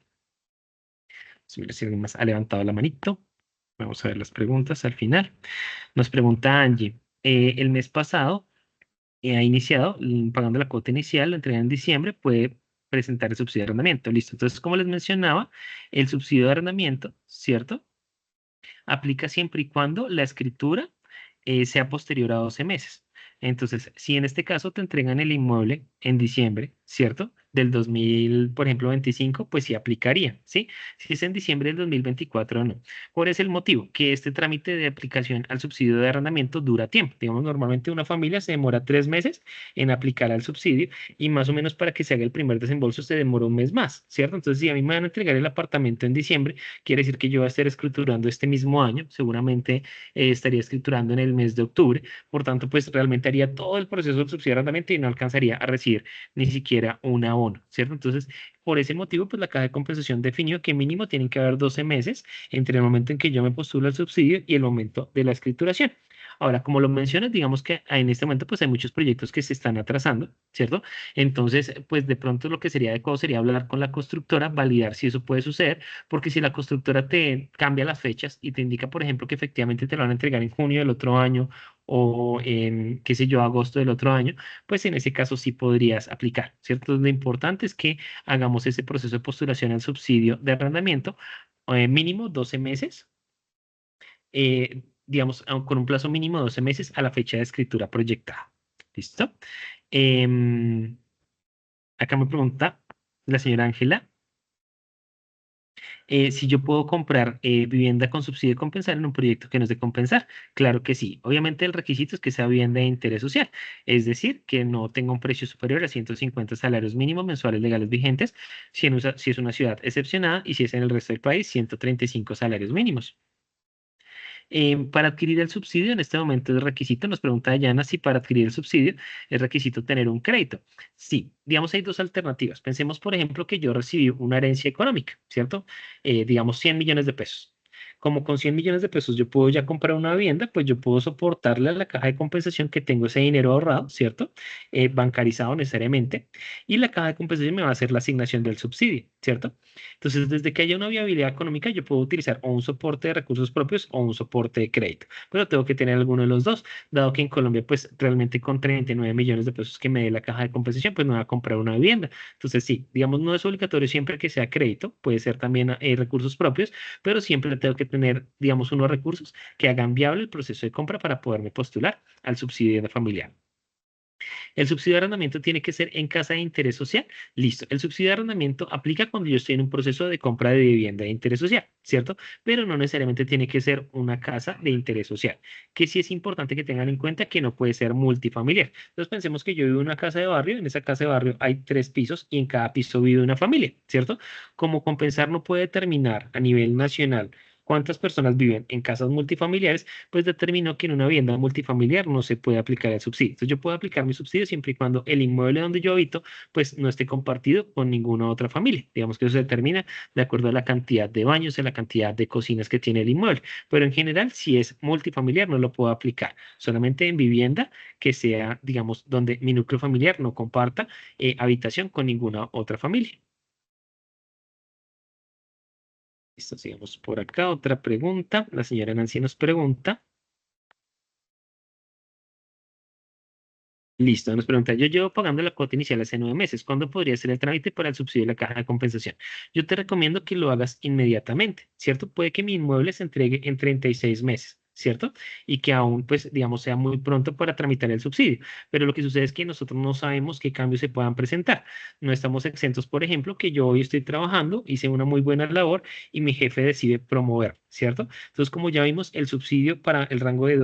Mira si alguien más ha levantado la manito. Vamos a ver las preguntas al final. Nos pregunta Angie, el mes pasado ha iniciado pagando la cuota inicial, la entrega en diciembre, puede presentar el subsidio de arrendamiento. Listo. Entonces, como les mencionaba, el subsidio de arrendamiento, ¿cierto? Aplica siempre y cuando la escritura sea posterior a 12 meses. Entonces, si en este caso te entregan el inmueble en diciembre, ¿cierto? Del 2000, por ejemplo, 25, pues sí aplicaría, ¿sí? Si es en diciembre del 2024, no. ¿Cuál es el motivo? Que este trámite de aplicación al subsidio de arrendamiento dura tiempo. Digamos, normalmente una familia se demora 3 meses en aplicar al subsidio y más o menos para que se haga el primer desembolso se demora un mes más, ¿cierto? Entonces, si a mí me van a entregar el apartamento en diciembre, quiere decir que yo voy a estar escriturando este mismo año, seguramente estaría escriturando en el mes de octubre, por tanto, pues realmente haría todo el proceso de subsidio de arrendamiento y no alcanzaría a recibir ni siquiera un abono, ¿cierto? Entonces, por ese motivo, pues la caja de compensación definió que mínimo tienen que haber 12 meses entre el momento en que yo me postulo al subsidio y el momento de la escrituración. Ahora, como lo mencionas, digamos que en este momento pues hay muchos proyectos que se están atrasando, ¿cierto? Entonces, pues de pronto lo que sería adecuado sería hablar con la constructora, validar si eso puede suceder, porque si la constructora te cambia las fechas y te indica, por ejemplo, que efectivamente te lo van a entregar en junio del otro año o en, qué sé yo, agosto del otro año, pues en ese caso sí podrías aplicar, ¿cierto? Entonces, lo importante es que hagamos ese proceso de postulación al subsidio de arrendamiento, mínimo 12 meses, digamos, con un plazo mínimo de 12 meses a la fecha de escritura proyectada. ¿Listo? Em, Acá me pregunta la señora Ángela si yo puedo comprar vivienda con subsidio de compensar en un proyecto que no es de compensar. Claro que sí. Obviamente el requisito es que sea vivienda de interés social, es decir, que no tenga un precio superior a 150 salarios mínimos mensuales legales vigentes, si es una ciudad excepcionada y si es en el resto del país, 135 salarios mínimos. Para adquirir el subsidio, en este momento es requisito, nos pregunta Dayana si para adquirir el subsidio es requisito tener un crédito. Sí, digamos, hay dos alternativas. Pensemos, por ejemplo, que yo recibí una herencia económica, ¿cierto? Digamos, 100 millones de pesos. Como con 100 millones de pesos yo puedo ya comprar una vivienda, pues yo puedo soportarle a la caja de compensación que tengo ese dinero ahorrado, ¿cierto? Bancarizado necesariamente. Y la caja de compensación me va a hacer la asignación del subsidio, ¿cierto? Entonces, desde que haya una viabilidad económica, yo puedo utilizar o un soporte de recursos propios o un soporte de crédito, pero tengo que tener alguno de los dos, dado que en Colombia, pues realmente con 39 millones de pesos que me dé la caja de compensación, pues no voy a comprar una vivienda. Entonces, sí, digamos, no es obligatorio siempre que sea crédito, puede ser también recursos propios, pero siempre tengo que tener, digamos, unos recursos que hagan viable el proceso de compra para poderme postular al subsidio familiar. El subsidio de arrendamiento tiene que ser en casa de interés social. Listo. El subsidio de arrendamiento aplica cuando yo estoy en un proceso de compra de vivienda de interés social, ¿cierto? Pero no necesariamente tiene que ser una casa de interés social. Que sí es importante que tengan en cuenta que no puede ser multifamiliar. Entonces pensemos que yo vivo en una casa de barrio, en esa casa de barrio hay 3 pisos y en cada piso vive una familia, ¿cierto? Como compensar no puede determinar a nivel nacional cuántas personas viven en casas multifamiliares, pues determinó que en una vivienda multifamiliar no se puede aplicar el subsidio. Entonces yo puedo aplicar mi subsidio siempre y cuando el inmueble donde yo habito pues no esté compartido con ninguna otra familia. Digamos que eso se determina de acuerdo a la cantidad de baños, a la cantidad de cocinas que tiene el inmueble. Pero en general, si es multifamiliar, no lo puedo aplicar. Solamente en vivienda que sea, digamos, donde mi núcleo familiar no comparta habitación con ninguna otra familia. Listo, sigamos por acá. Otra pregunta. La señora Nancy nos pregunta. Listo, nos pregunta, yo llevo pagando la cuota inicial hace 9 meses. ¿Cuándo podría hacer el trámite para el subsidio de la caja de compensación? Yo te recomiendo que lo hagas inmediatamente, ¿cierto? Puede que mi inmueble se entregue en 36 meses, ¿cierto? Y que aún, pues, digamos, sea muy pronto para tramitar el subsidio. Pero lo que sucede es que nosotros no sabemos qué cambios se puedan presentar. No estamos exentos, por ejemplo, que yo hoy estoy trabajando, hice una muy buena labor y mi jefe decide promover, ¿cierto? Entonces, como ya vimos, el subsidio para el rango de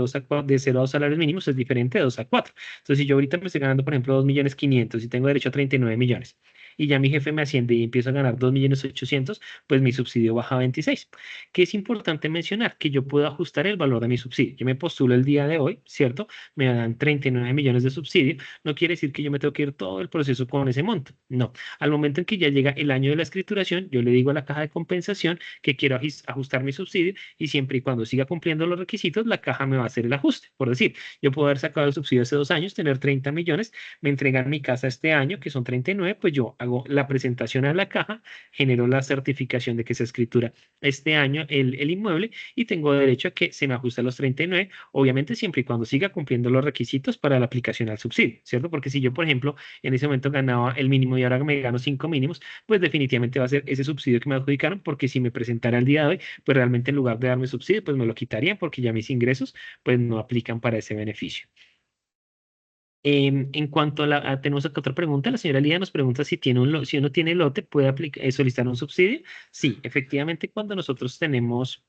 0 a 2 salarios mínimos es diferente de 2 a 4. Entonces, si yo ahorita me estoy ganando, por ejemplo, 2.500.000 y tengo derecho a 39 millones, y ya mi jefe me asciende y empiezo a ganar 2.800.000, pues mi subsidio baja a 26. Que es importante mencionar que yo puedo ajustar el valor de mi subsidio. Yo me postulo el día de hoy, ¿cierto? Me dan 39 millones de subsidio. No quiere decir que yo me tengo que ir todo el proceso con ese monto. No. Al momento en que ya llega el año de la escrituración, yo le digo a la caja de compensación que quiero ajustar mi subsidio y siempre y cuando siga cumpliendo los requisitos, la caja me va a hacer el ajuste. Por decir, yo puedo haber sacado el subsidio hace 2 años, tener 30 millones, me entregan mi casa este año, que son 39, pues yo hago la presentación a la caja, genero la certificación de que se escritura este año el inmueble y tengo derecho a que se me ajuste a los 39, obviamente siempre y cuando siga cumpliendo los requisitos para la aplicación al subsidio, ¿cierto? Porque si yo, por ejemplo, en ese momento ganaba el mínimo y ahora me gano 5 mínimos, pues definitivamente va a ser ese subsidio que me adjudicaron, porque si me presentara el día de hoy, pues realmente en lugar de darme subsidio, pues me lo quitarían porque ya mis ingresos pues no aplican para ese beneficio. En cuanto a tenemos acá otra pregunta, la señora Lía nos pregunta si si uno tiene lote, puede solicitar un subsidio. Sí, efectivamente, cuando nosotros tenemos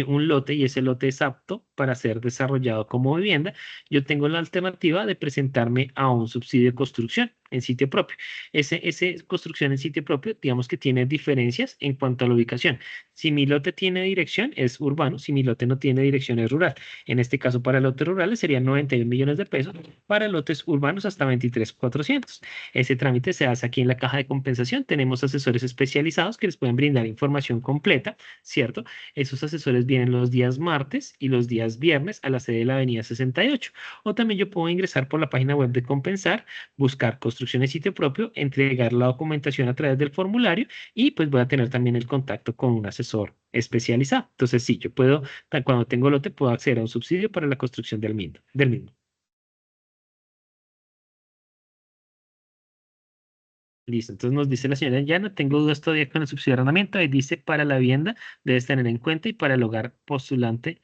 un lote y ese lote es apto para ser desarrollado como vivienda, yo tengo la alternativa de presentarme a un subsidio de construcción. en sitio propio. Ese construcción en sitio propio, digamos que tiene diferencias en cuanto a la ubicación. Si mi lote tiene dirección, es urbano. Si mi lote no tiene dirección, es rural. En este caso, para lotes rurales serían 91 millones de pesos. Para lotes urbanos, hasta 23.400. Ese trámite se hace aquí en la caja de compensación. Tenemos asesores especializados que les pueden brindar información completa, ¿cierto? Esos asesores vienen los días martes y los días viernes a la sede de la Avenida 68. O también yo puedo ingresar por la página web de Compensar, buscar construcción en sitio propio, entregar la documentación a través del formulario y pues voy a tener también el contacto con un asesor especializado. Entonces, sí, yo puedo, cuando tengo lote, puedo acceder a un subsidio para la construcción del mismo. Listo, entonces nos dice la señora, ya no tengo dudas todavía con el subsidio de arrendamiento. Ahí dice para la vivienda debes tener en cuenta y para el hogar postulante.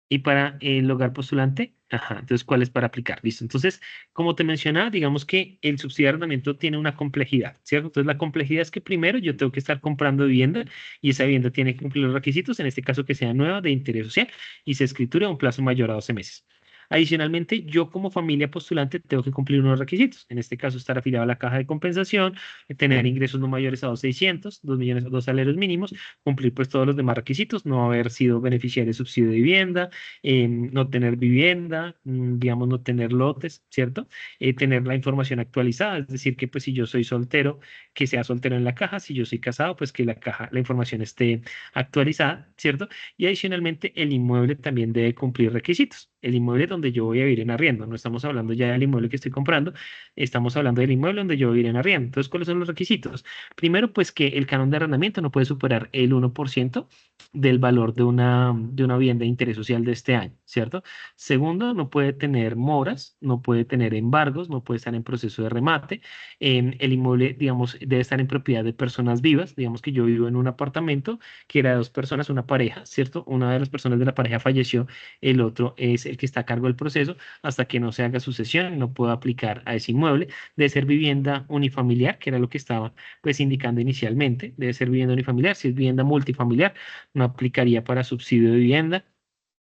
Y para el hogar postulante, ajá, entonces, ¿cuál es para aplicar? Listo. Entonces, como te mencionaba, digamos que el subsidio de arrendamiento tiene una complejidad, ¿cierto? Entonces, la complejidad es que primero yo tengo que estar comprando vivienda y esa vivienda tiene que cumplir los requisitos, en este caso que sea nueva, de interés social y se escriture a un plazo mayor a 12 meses. Adicionalmente, yo como familia postulante tengo que cumplir unos requisitos. En este caso, estar afiliado a la caja de compensación, tener ingresos no mayores a 2.600.000, 2 millones, 2 salarios mínimos, cumplir pues todos los demás requisitos, no haber sido beneficiario de subsidio de vivienda, no tener vivienda, digamos, no tener lotes, ¿cierto? Tener la información actualizada, es decir, que pues si yo soy soltero, que sea soltero en la caja, si yo soy casado, pues que la caja, la información esté actualizada, ¿cierto? Y adicionalmente el inmueble también debe cumplir requisitos. El inmueble donde yo voy a vivir en arriendo, no estamos hablando ya del inmueble que estoy comprando, estamos hablando del inmueble donde yo voy a vivir en arriendo. Entonces, ¿cuáles son los requisitos? Primero, pues que el canon de arrendamiento no puede superar el 1% del valor de una vivienda de interés social de este año, ¿cierto? Segundo, no puede tener moras, no puede tener embargos, no puede estar en proceso de remate. El inmueble, digamos, debe estar en propiedad de personas vivas. Digamos que yo vivo en un apartamento que era de dos personas, una pareja, ¿cierto? Una de las personas de la pareja falleció, el otro es el que está a cargo del proceso. Hasta que no se haga sucesión, no puedo aplicar a ese inmueble. Debe ser vivienda unifamiliar, que era lo que estaba pues indicando inicialmente. Debe ser vivienda unifamiliar. Si es vivienda multifamiliar, no aplicaría para subsidio de vivienda.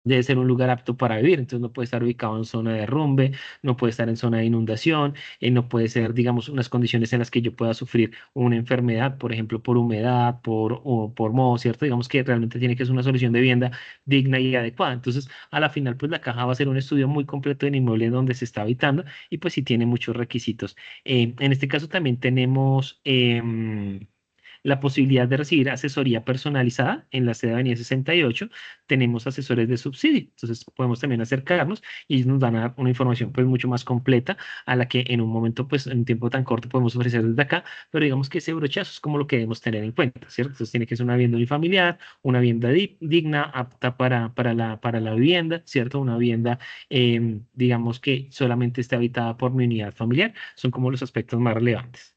Debe ser un lugar apto para vivir, entonces no puede estar ubicado en zona de derrumbe, no puede estar en zona de inundación, no puede ser, digamos, unas condiciones en las que yo pueda sufrir una enfermedad, por ejemplo, por humedad, o por moho, ¿cierto? Digamos que realmente tiene que ser una solución de vivienda digna y adecuada. Entonces, a la final, pues la caja va a ser un estudio muy completo del inmueble donde se está habitando y pues sí tiene muchos requisitos. En este caso también tenemos la posibilidad de recibir asesoría personalizada en la sede de Avenida 68. Tenemos asesores de subsidio, entonces podemos también acercarnos y ellos nos van a dar una información pues mucho más completa a la que en un momento, pues en un tiempo tan corto podemos ofrecer desde acá, pero digamos que ese brochazo es como lo que debemos tener en cuenta, ¿cierto? Entonces tiene que ser una vivienda unifamiliar, una vivienda digna, apta para la vivienda, ¿cierto? Una vivienda, digamos que solamente esté habitada por mi unidad familiar, son como los aspectos más relevantes.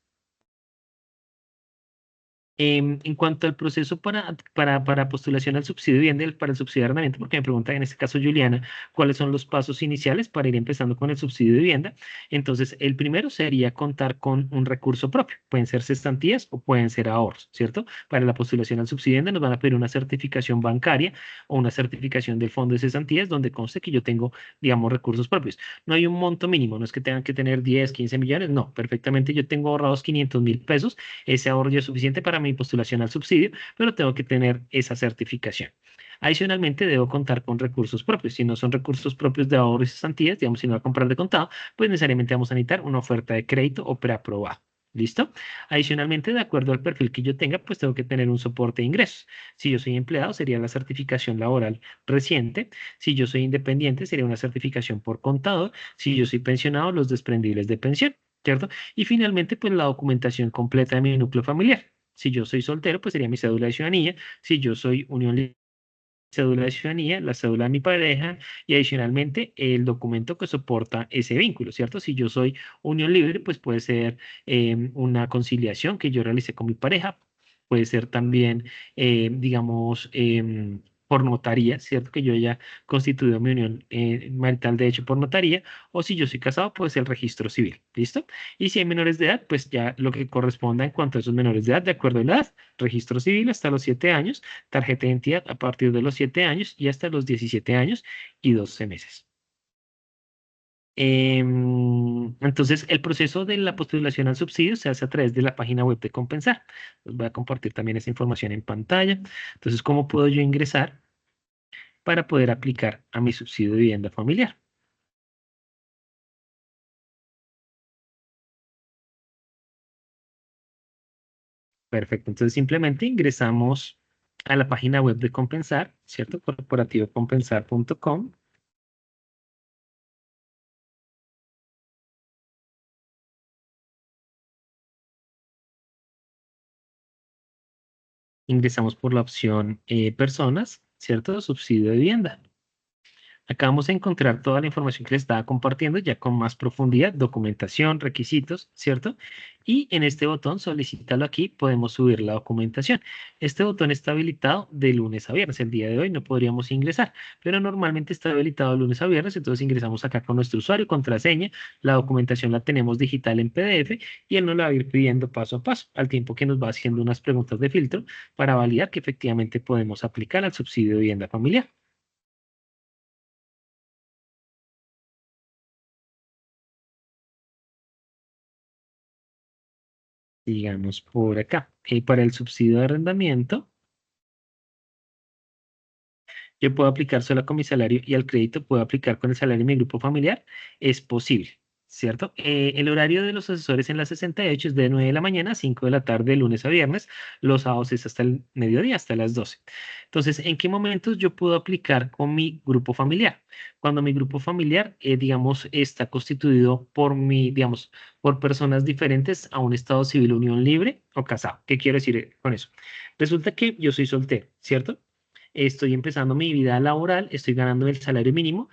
En cuanto al proceso para postulación al subsidio de vivienda, para el subsidio de arrendamiento, porque me pregunta en este caso Juliana, ¿cuáles son los pasos iniciales para ir empezando con el subsidio de vivienda? Entonces, el primero sería contar con un recurso propio. Pueden ser cesantías o pueden ser ahorros, ¿cierto? Para la postulación al subsidio de vivienda nos van a pedir una certificación bancaria o una certificación del fondo de cesantías donde conste que yo tengo, digamos, recursos propios. No hay un monto mínimo, no es que tengan que tener 10, 15 millones, no, perfectamente yo tengo ahorrados 500.000 pesos. Ese ahorro ya es suficiente para mi postulación al subsidio, pero tengo que tener esa certificación. Adicionalmente, debo contar con recursos propios. Si no son recursos propios de ahorro y cesantías, digamos, si no va a comprar de contado, pues necesariamente vamos a necesitar una oferta de crédito o preaprobado. ¿Listo? Adicionalmente, de acuerdo al perfil que yo tenga, pues tengo que tener un soporte de ingresos. Si yo soy empleado, sería la certificación laboral reciente. Si yo soy independiente, sería una certificación por contador. Si yo soy pensionado, los desprendibles de pensión, ¿cierto? Y finalmente, pues la documentación completa de mi núcleo familiar. Si yo soy soltero, pues sería mi cédula de ciudadanía. Si yo soy unión libre, cédula de ciudadanía, la cédula de mi pareja y adicionalmente el documento que soporta ese vínculo, ¿cierto? Si yo soy unión libre, pues puede ser una conciliación que yo realicé con mi pareja, puede ser también, digamos, por notaría, ¿cierto? Que yo haya constituido mi unión marital de hecho por notaría, o si yo soy casado, pues el registro civil, ¿listo? Y si hay menores de edad, pues ya lo que corresponda en cuanto a esos menores de edad, de acuerdo a la edad, registro civil hasta los 7 años, tarjeta de identidad a partir de los 7 años y hasta los 17 años y 12 meses. Entonces, el proceso de la postulación al subsidio se hace a través de la página web de Compensar. Les voy a compartir también esa información en pantalla. Entonces, ¿cómo puedo yo ingresar para poder aplicar a mi subsidio de vivienda familiar? Perfecto. Entonces, simplemente ingresamos a la página web de Compensar, ¿cierto? Corporativocompensar.com. Ingresamos por la opción personas, ¿cierto? Subsidio de vivienda. Acá vamos a encontrar toda la información que les estaba compartiendo ya con más profundidad, documentación, requisitos, ¿cierto? Y en este botón, solicítalo aquí, podemos subir la documentación. Este botón está habilitado de lunes a viernes. El día de hoy no podríamos ingresar, pero normalmente está habilitado de lunes a viernes, entonces ingresamos acá con nuestro usuario, contraseña, la documentación la tenemos digital en PDF y él nos la va a ir pidiendo paso a paso, al tiempo que nos va haciendo unas preguntas de filtro para validar que efectivamente podemos aplicar al subsidio de vivienda familiar. Digamos por acá. Para el subsidio de arrendamiento, yo puedo aplicar solo con mi salario y al crédito puedo aplicar con el salario de mi grupo familiar. Es posible, ¿cierto? El horario de los asesores en la 68 es de 9 de la mañana a 5 de la tarde, de lunes a viernes. Los sábados es hasta el mediodía, hasta las 12. Entonces, ¿en qué momentos yo puedo aplicar con mi grupo familiar? Cuando mi grupo familiar, digamos, está constituido por digamos, por personas diferentes a un estado civil, unión libre o casado. ¿Qué quiero decir con eso? Resulta que yo soy soltero, ¿cierto? Estoy empezando mi vida laboral, estoy ganando el salario mínimo,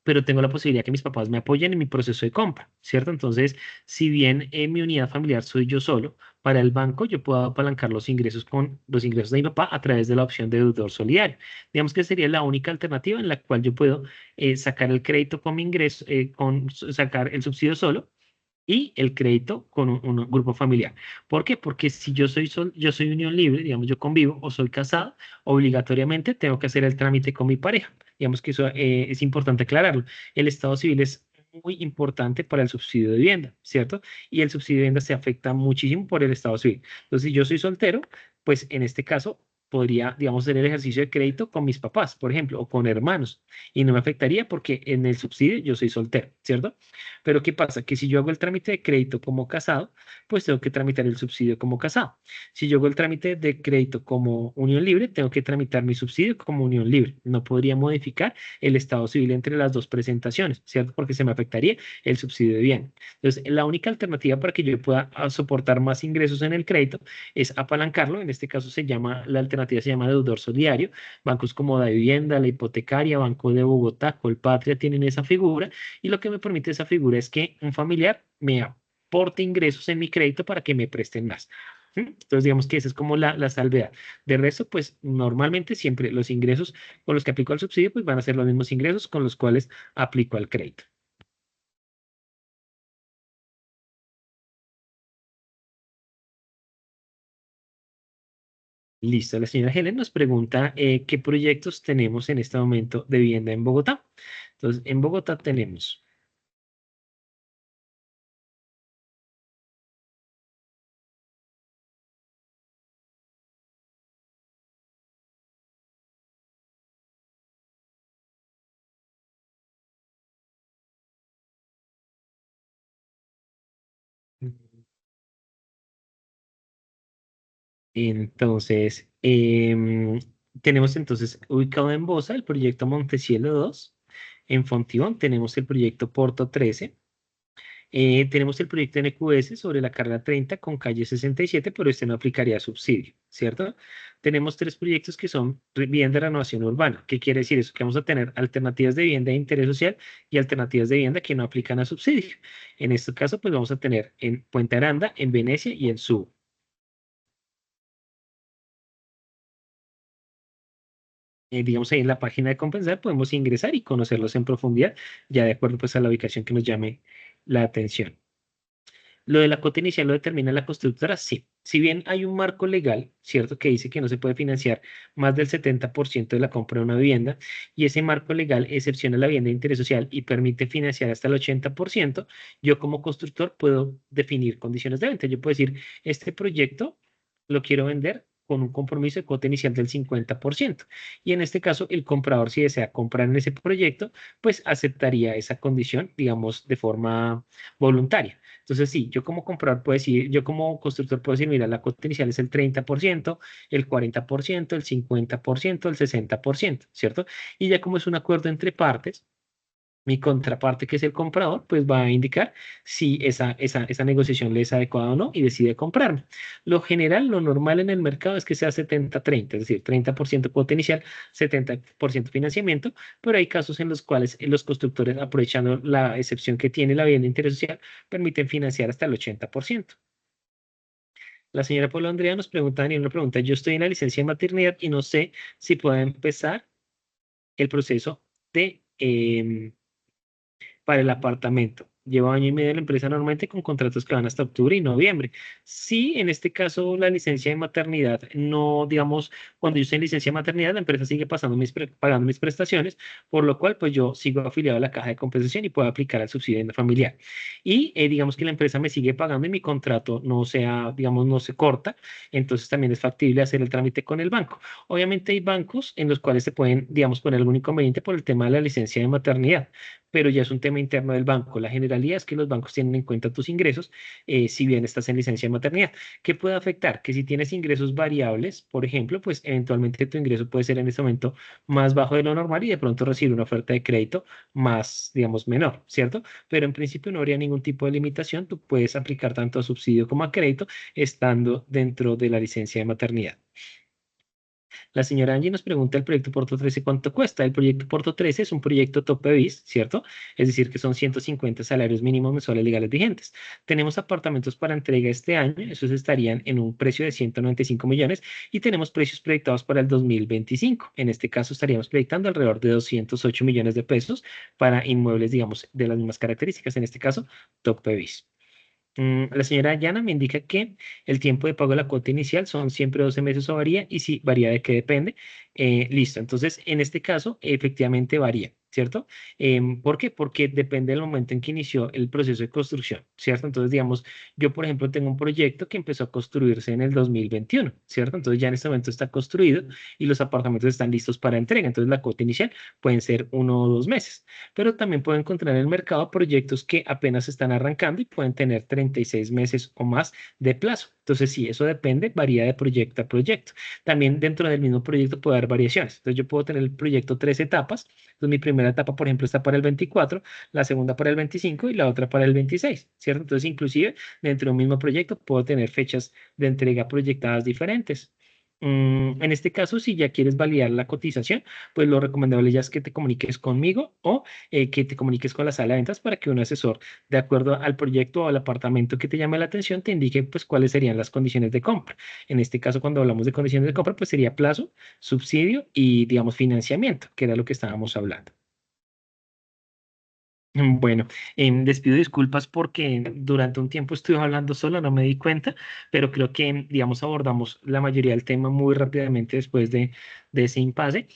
pero tengo la posibilidad que mis papás me apoyen en mi proceso de compra, ¿cierto? Entonces, si bien en mi unidad familiar soy yo solo, para el banco yo puedo apalancar los ingresos con los ingresos de mi papá a través de la opción de deudor solidario. Digamos que sería la única alternativa en la cual yo puedo sacar el crédito con mi ingreso, sacar el subsidio solo y el crédito con un grupo familiar. ¿Por qué? Porque si yo soy unión libre, digamos, yo convivo o soy casado, obligatoriamente tengo que hacer el trámite con mi pareja. Digamos que eso es importante aclararlo. El estado civil es muy importante para el subsidio de vivienda, ¿cierto? Y el subsidio de vivienda se afecta muchísimo por el estado civil. Entonces, si yo soy soltero, pues en este caso podría, digamos, hacer el ejercicio de crédito con mis papás, por ejemplo, o con hermanos, y no me afectaría porque en el subsidio yo soy soltero, ¿cierto? Pero ¿qué pasa? Que si yo hago el trámite de crédito como casado, pues tengo que tramitar el subsidio como casado. Si yo hago el trámite de crédito como unión libre, tengo que tramitar mi subsidio como unión libre. No podría modificar el estado civil entre las dos presentaciones, ¿cierto? Porque se me afectaría el subsidio de bien. Entonces, la única alternativa para que yo pueda soportar más ingresos en el crédito es apalancarlo. En este caso la alternativa se llama deudor solidario. Bancos como Da Vivienda, La Hipotecaria, Banco de Bogotá, Colpatria tienen esa figura y lo que me permite esa figura es que un familiar me aporte ingresos en mi crédito para que me presten más. ¿Mm? Entonces, digamos que esa es como la salvedad. De resto, pues normalmente siempre los ingresos con los que aplico al subsidio, pues van a ser los mismos ingresos con los cuales aplico al crédito. Listo, la señora Helen nos pregunta qué proyectos tenemos en este momento de vivienda en Bogotá. Entonces, en Bogotá tenemos. Entonces, tenemos entonces ubicado en Bosa el proyecto Montecielo 2. En Fontibón tenemos el proyecto Porto 13. Tenemos el proyecto NQS sobre la carrera 30 con calle 67, pero este no aplicaría subsidio, ¿cierto? Tenemos tres proyectos que son vivienda de renovación urbana. ¿Qué quiere decir eso? Que vamos a tener alternativas de vivienda de interés social y alternativas de vivienda que no aplican a subsidio. En este caso, pues vamos a tener en Puente Aranda, en Venecia y en Subo. Digamos ahí en la página de Compensar podemos ingresar y conocerlos en profundidad, ya de acuerdo pues a la ubicación que nos llame la atención. Lo de la cuota inicial lo determina la constructora, sí. Si bien hay un marco legal, ¿cierto?, que dice que no se puede financiar más del 70% de la compra de una vivienda, y ese marco legal excepciona la vivienda de interés social y permite financiar hasta el 80%, yo como constructor puedo definir condiciones de venta. Yo puedo decir, este proyecto lo quiero vender con un compromiso de cuota inicial del 50%. Y en este caso, el comprador, si desea comprar en ese proyecto, pues aceptaría esa condición, digamos, de forma voluntaria. Entonces, sí, yo como comprador puedo decir, yo como constructor puedo decir, mira, la cuota inicial es el 30%, el 40%, el 50%, el 60%, ¿cierto? Y ya como es un acuerdo entre partes, mi contraparte, que es el comprador, pues va a indicar si esa negociación le es adecuada o no y decide comprarme. Lo general, lo normal en el mercado es que sea 70-30, es decir, 30% cuota inicial, 70% financiamiento, pero hay casos en los cuales los constructores, aprovechando la excepción que tiene la vivienda de interés social, permiten financiar hasta el 80%. La señora Paula Andrea nos pregunta, Daniel, una pregunta, yo estoy en la licencia de maternidad y no sé si puedo empezar el proceso de para el apartamento. Llevo año y medio en la empresa normalmente con contratos que van hasta octubre y noviembre. Sí, en este caso la licencia de maternidad, no, digamos, cuando yo estoy en licencia de maternidad, la empresa sigue pagando mis prestaciones, por lo cual pues yo sigo afiliado a la caja de compensación y puedo aplicar al subsidio familiar. Y digamos que la empresa me sigue pagando y mi contrato no sea, digamos, no se corta, entonces también es factible hacer el trámite con el banco. Obviamente hay bancos en los cuales se pueden, digamos, poner algún inconveniente por el tema de la licencia de maternidad, pero ya es un tema interno del banco. La generalidad es que los bancos tienen en cuenta tus ingresos, si bien estás en licencia de maternidad. ¿Qué puede afectar? Que si tienes ingresos variables, por ejemplo, pues eventualmente tu ingreso puede ser en este momento más bajo de lo normal y de pronto recibir una oferta de crédito más, digamos, menor, ¿cierto? Pero en principio no habría ningún tipo de limitación. Tú puedes aplicar tanto a subsidio como a crédito estando dentro de la licencia de maternidad. La señora Angie nos pregunta el proyecto Porto 13 cuánto cuesta. El proyecto Porto 13 es un proyecto tope bis, ¿cierto? Es decir, que son 150 salarios mínimos mensuales legales vigentes. Tenemos apartamentos para entrega este año, esos estarían en un precio de 195 millones y tenemos precios proyectados para el 2025. En este caso estaríamos proyectando alrededor de 208 millones de pesos para inmuebles, digamos, de las mismas características, en este caso, tope bis. La señora Yana me indica que el tiempo de pago de la cuota inicial son siempre 12 meses o varía, y si varía de qué depende. Listo, entonces en este caso efectivamente varía, ¿cierto? ¿Por qué? Porque depende del momento en que inició el proceso de construcción, ¿cierto? Entonces, digamos, yo por ejemplo tengo un proyecto que empezó a construirse en el 2021, ¿cierto? Entonces ya en este momento está construido y los apartamentos están listos para entrega, entonces la cuota inicial pueden ser 1 o 2 meses, pero también puedo encontrar en el mercado proyectos que apenas están arrancando y pueden tener 36 meses o más de plazo. Entonces, sí, eso depende, varía de proyecto a proyecto. También dentro del mismo proyecto puede haber variaciones. Entonces, yo puedo tener el proyecto 3 etapas. Entonces, mi primera etapa, por ejemplo, está para el 24, la segunda para el 25 y la otra para el 26, ¿cierto? Entonces, inclusive, dentro de un mismo proyecto puedo tener fechas de entrega proyectadas diferentes. En este caso, si ya quieres validar la cotización, pues lo recomendable ya es que te comuniques conmigo o que te comuniques con la sala de ventas para que un asesor, de acuerdo al proyecto o al apartamento que te llame la atención, te indique pues cuáles serían las condiciones de compra. En este caso, cuando hablamos de condiciones de compra, pues sería plazo, subsidio y, digamos, financiamiento, que era lo que estábamos hablando. Bueno, les pido disculpas porque durante un tiempo estuve hablando solo, no me di cuenta, pero creo que, digamos, abordamos la mayoría del tema muy rápidamente después de ese impasse.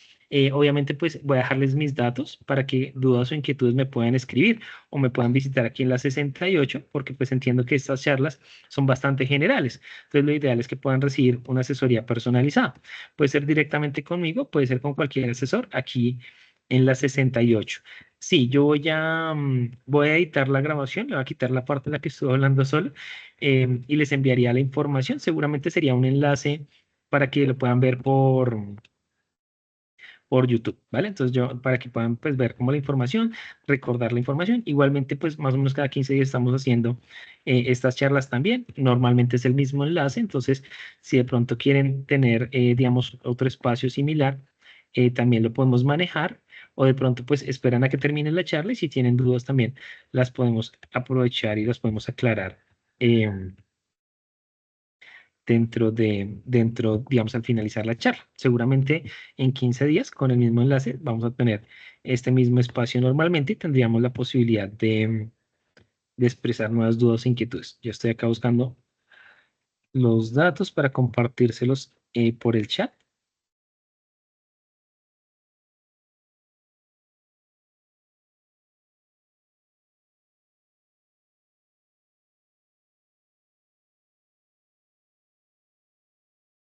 Obviamente, pues voy a dejarles mis datos para que dudas o inquietudes me puedan escribir o me puedan visitar aquí en la 68, porque pues entiendo que estas charlas son bastante generales. Entonces, lo ideal es que puedan recibir una asesoría personalizada. Puede ser directamente conmigo, puede ser con cualquier asesor aquí en la 68. Sí, yo voy a editar la grabación, le voy a quitar la parte en la que estuve hablando solo, y les enviaría la información. Seguramente sería un enlace para que lo puedan ver por YouTube, ¿vale? Entonces yo, para que puedan pues ver como la información, recordar la información. Igualmente, pues más o menos cada 15 días estamos haciendo estas charlas también. Normalmente es el mismo enlace, entonces si de pronto quieren tener, digamos, otro espacio similar, también lo podemos manejar. O de pronto, pues esperan a que termine la charla y si tienen dudas también las podemos aprovechar y las podemos aclarar. Digamos, al finalizar la charla. Seguramente en 15 días, con el mismo enlace, vamos a tener este mismo espacio normalmente y tendríamos la posibilidad de expresar nuevas dudas e inquietudes. Yo estoy acá buscando los datos para compartírselos por el chat.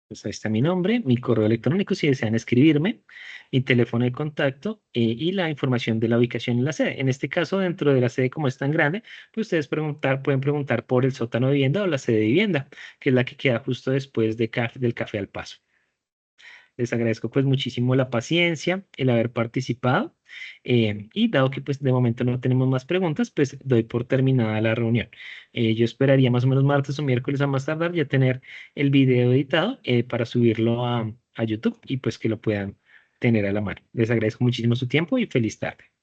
Pues ahí está mi nombre, mi correo electrónico si desean escribirme, mi teléfono de contacto y la información de la ubicación en la sede. En este caso, dentro de la sede, como es tan grande, pues ustedes pueden preguntar por el sótano de vivienda o la sede de vivienda, que es la que queda justo después del Café al Paso. Les agradezco pues muchísimo la paciencia, el haber participado y dado que pues de momento no tenemos más preguntas, pues doy por terminada la reunión. Yo esperaría más o menos martes o miércoles a más tardar ya tener el video editado para subirlo a YouTube y pues que lo puedan tener a la mano. Les agradezco muchísimo su tiempo y feliz tarde.